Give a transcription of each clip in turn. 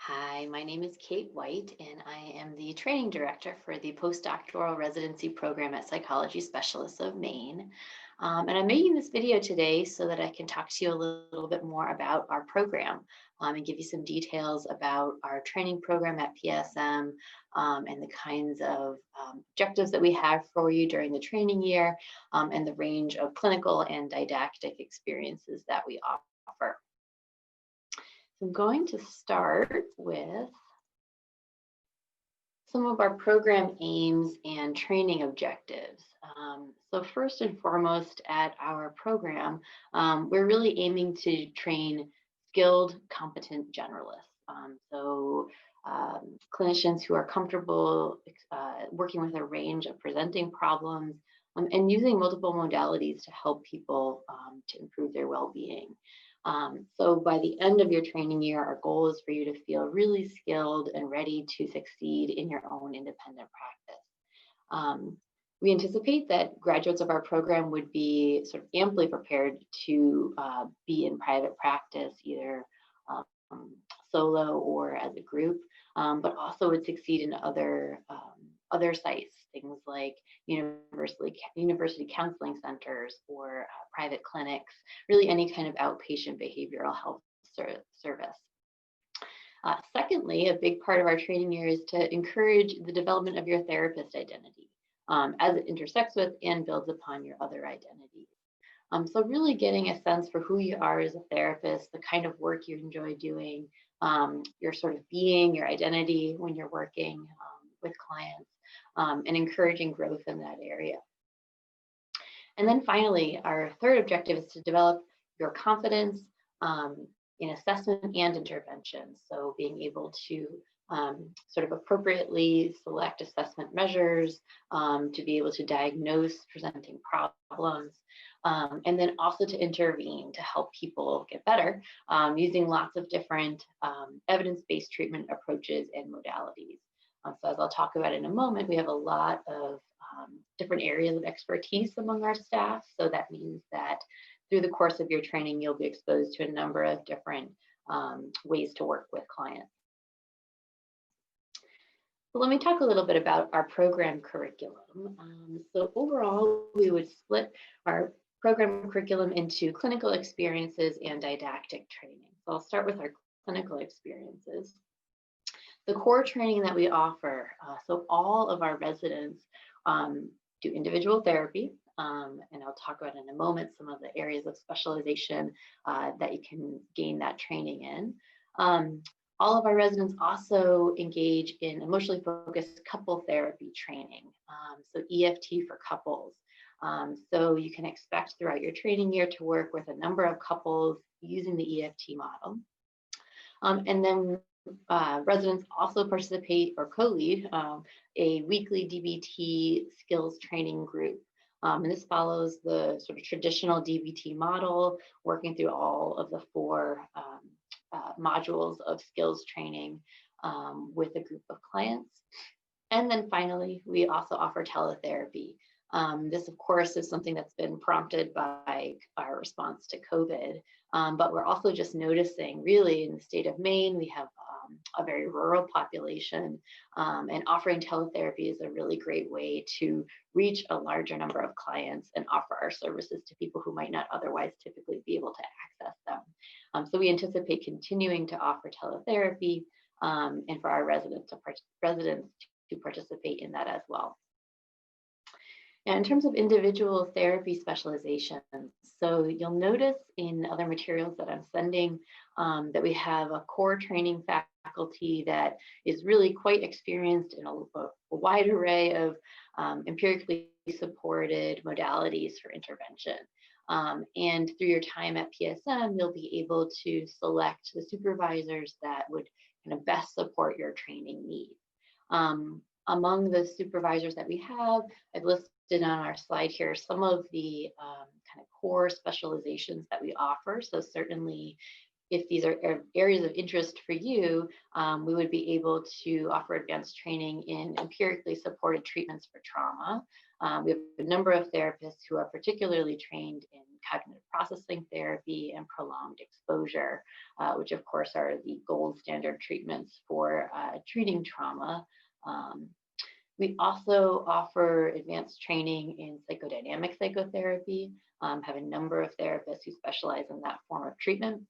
Hi, my name is Kate White, and I am the training director for the postdoctoral residency program at Psychology Specialists of Maine. And I'm making this video today so that I can talk to you a little bit more about our program and give you some details about our training program at PSM and the kinds of objectives that we have for you during the training year and the range of clinical and didactic experiences that we offer. So I'm going to start with some of our program aims and training objectives. So first and foremost at our program, we're really aiming to train skilled, competent generalists. Clinicians who are comfortable working with a range of presenting problems and using multiple modalities to help people to improve their well-being. So by the end of your training year, our goal is for you to feel really skilled and ready to succeed in your own independent practice. We anticipate that graduates of our program would be sort of amply prepared to be in private practice, either solo or as a group, but also would succeed in other sites, things like university counseling centers or private clinics, really any kind of outpatient behavioral health service. Secondly, a big part of our training year is to encourage the development of your therapist identity as it intersects with and builds upon your other identities. So really getting a sense for who you are as a therapist, the kind of work you enjoy doing, your sort of being, your identity when you're working with clients, and encouraging growth in that area. And then finally, our third objective is to develop your confidence in assessment and intervention. So being able to sort of appropriately select assessment measures, to be able to diagnose presenting problems, and then also to intervene to help people get better using lots of different evidence-based treatment approaches and modalities. So as I'll talk about in a moment, we have a lot of different areas of expertise among our staff. So that means that through the course of your training, you'll be exposed to a number of different ways to work with clients. So let me talk a little bit about our program curriculum. So overall, we would split our program curriculum into clinical experiences and didactic training. So I'll start with our clinical experiences. The core training that we offer, so all of our residents do individual therapy, and I'll talk about in a moment some of the areas of specialization that you can gain that training in. All of our residents also engage in emotionally focused couple therapy training, so EFT for couples. So you can expect throughout your training year to work with a number of couples using the EFT model. And then residents also participate or co-lead a weekly DBT skills training group. And this follows the sort of traditional DBT model, working through all of the four modules of skills training with a group of clients. And then finally, we also offer teletherapy. This, of course, is something that's been prompted by our response to COVID. But we're also just noticing, really, in the state of Maine, we have a very rural population, and offering teletherapy is a really great way to reach a larger number of clients and offer our services to people who might not otherwise typically be able to access them. So we anticipate continuing to offer teletherapy and for our residents to participate in that as well. And in terms of individual therapy specializations, so you'll notice in other materials that I'm sending that we have a core training faculty that is really quite experienced in a wide array of empirically supported modalities for intervention. And through your time at PSM, you'll be able to select the supervisors that would kind of best support your training needs. Among the supervisors that we have, I've listed on our slide here some of the kind of core specializations that we offer. So certainly, if these are areas of interest for you, we would be able to offer advanced training in empirically supported treatments for trauma. We have a number of therapists who are particularly trained in cognitive processing therapy, and prolonged exposure, which of course are the gold standard treatments for treating trauma. We also offer advanced training in psychodynamic psychotherapy, have a number of therapists who specialize in that form of treatment.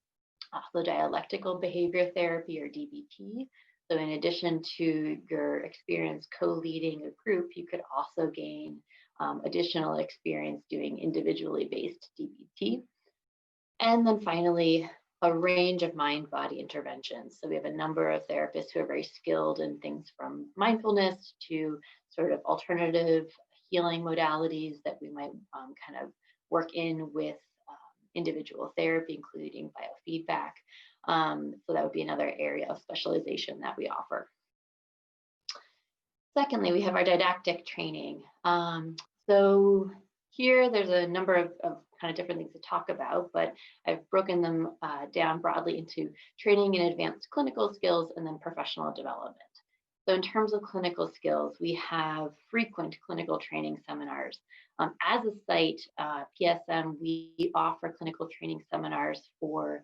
Also dialectical behavior therapy, or DBT. So in addition to your experience co-leading a group, you could also gain additional experience doing individually based DBT. And then finally, a range of mind-body interventions. So we have a number of therapists who are very skilled in things from mindfulness to sort of alternative healing modalities that we might kind of work in with individual therapy, including biofeedback. So that would be another area of specialization that we offer. Secondly, we have our didactic training. So here there's a number of kind of different things to talk about, but I've broken them down broadly into training in advanced clinical skills and then professional development. So in terms of clinical skills, we have frequent clinical training seminars. As a site, PSM, we offer clinical training seminars for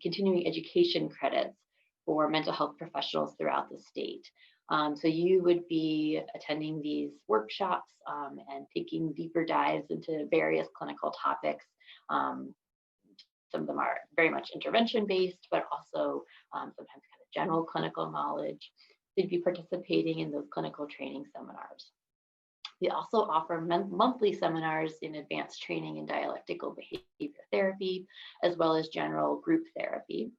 continuing education credits for mental health professionals throughout the state. So you would be attending these workshops and taking deeper dives into various clinical topics. Some of them are very much intervention-based, but also sometimes kind of general clinical knowledge. You'd be participating in those clinical training seminars. We also offer monthly seminars in advanced training in dialectical behavior therapy, as well as general group therapy.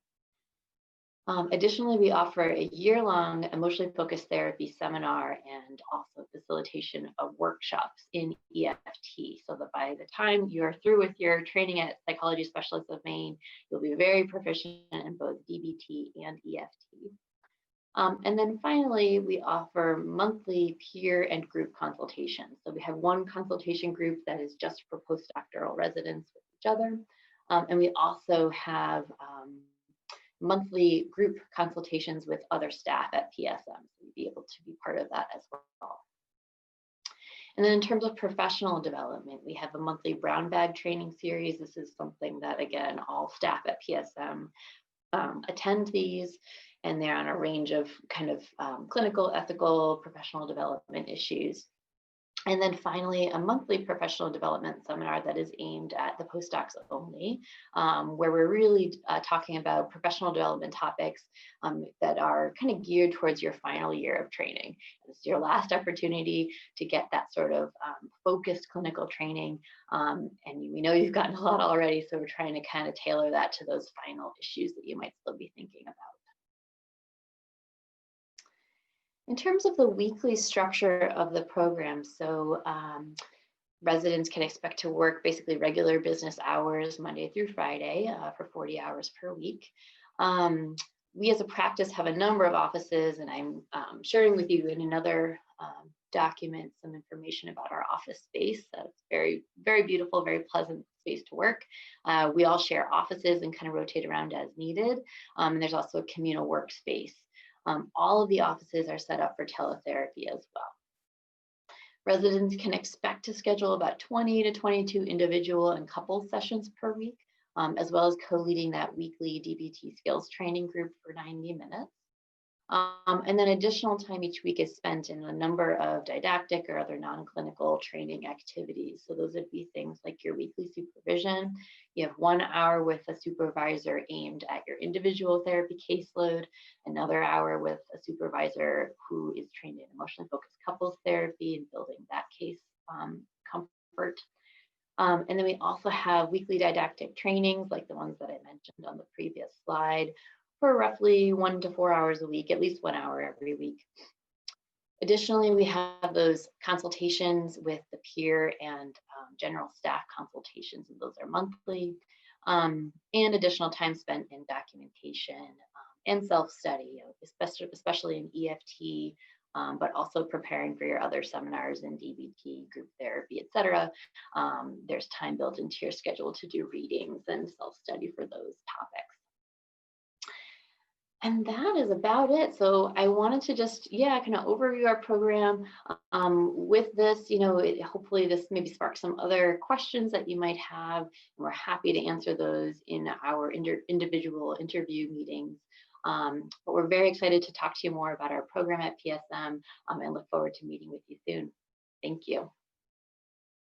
Additionally, we offer a year-long emotionally focused therapy seminar and also facilitation of workshops in EFT, so that by the time you're through with your training at Psychology Specialists of Maine, you'll be very proficient in both DBT and EFT. And then finally, we offer monthly peer and group consultations. So we have one consultation group that is just for postdoctoral residents with each other. And we also have monthly group consultations with other staff at PSM. So you'd be able to be part of that as well. And then in terms of professional development, we have a monthly brown bag training series. This is something that, again, all staff at PSM attend these, and they're on a range of kind of clinical, ethical, professional development issues. And then finally, a monthly professional development seminar that is aimed at the postdocs only, where we're really talking about professional development topics that are kind of geared towards your final year of training. It's your last opportunity to get that sort of focused clinical training. And we know you've gotten a lot already, so we're trying to kind of tailor that to those final issues that you might still be thinking about. In terms of the weekly structure of the program, so residents can expect to work basically regular business hours, Monday through Friday, for 40 hours per week. We as a practice have a number of offices, and I'm sharing with you in another document some information about our office space. It's very, very beautiful, very pleasant space to work. We all share offices and kind of rotate around as needed. And there's also a communal workspace. All of the offices are set up for teletherapy as well. Residents can expect to schedule about 20 to 22 individual and couple sessions per week, as well as co-leading that weekly DBT skills training group for 90 minutes. And then additional time each week is spent in a number of didactic or other non-clinical training activities. So those would be things like your weekly supervision. You have 1 hour with a supervisor aimed at your individual therapy caseload, another hour with a supervisor who is trained in emotionally focused couples therapy and building that case comfort. And then we also have weekly didactic trainings like the ones that I mentioned on the previous slide, for roughly 1 to 4 hours a week, at least 1 hour every week. Additionally, we have those consultations with the peer and general staff consultations, and those are monthly, and additional time spent in documentation and self-study, especially in EFT, but also preparing for your other seminars in DBT, group therapy, etc. There's time built into your schedule to do readings and self-study for those topics. And that is about it. So I wanted to just, yeah, kind of overview our program. With this, hopefully this maybe sparks some other questions that you might have. And we're happy to answer those in our individual interview meetings. But we're very excited to talk to you more about our program at PSM, and look forward to meeting with you soon. Thank you.